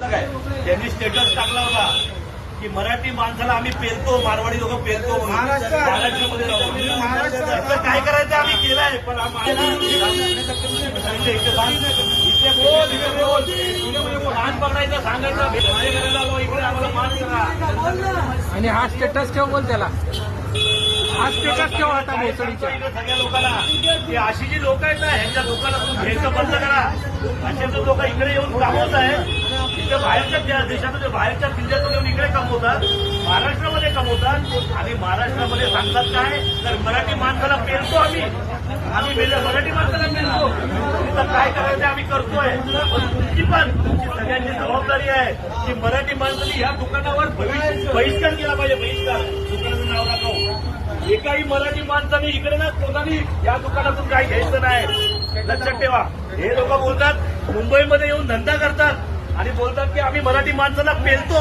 काय त्यांनी स्टेटस टाकला होता की मराठी माणसाला आम्ही पेलतो, मारवाडी लोक पेलतो, महाराष्ट्रामध्ये राहू. काय करायचं आम्ही केलंय, पण मान पकडायचं, सांगायचं इकडे आम्हाला मान करा. आणि हा स्टेटस ठेव बोल त्याला, हा स्टेटस ठेव आता भोसडीच्या सगळ्या लोकांना. की अशी जी लोक आहेत ना, ह्यांच्या लोकांना तुम्ही भेटचं बंद करा. असे जो लोक इकडे येऊन कामवत आहेत, इथे बाहेरच्या देशातून, बाहेरच्या जिल्ह्यातून येऊन इकडे कमवतात, महाराष्ट्रामध्ये कमवतात. आणि महाराष्ट्रामध्ये सांगतात काय, तर मराठी माणसाला पेलतो आम्ही मराठी माणसाला पेलतो. तर काय करायचं आम्ही करतोय. पण तुमची सगळ्यांची जबाबदारी आहे की मराठी माणसाने या दुकानावर बहिष्कार केला पाहिजे. बहिष्कार, दुकानाचं नाव दाखव. एकाही मराठी माणसाने इकडे ना कोणाही या दुकानातून काही घ्यायचं नाही. लक्षात ठेवा. हे लोक बोलतात मुंबईमध्ये येऊन धंदा करतात आणि बोलतात की आम्ही मराठी माणसाला पेलतो.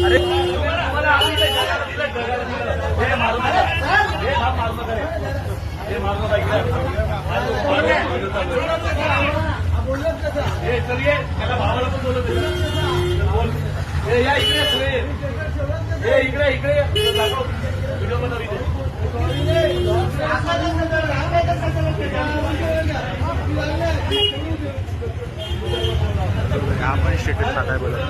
अरे आम्हाला आम्ही हे मारू नका, हे मारू नका, हे मारू नका. हे चलिये, त्याला भावाला पण बोलत बोल. हे या इकडे सगळे, हे इकडे इकडे दाखव व्हिडिओ मध्ये. आपण स्टेटस टाकाय बोलत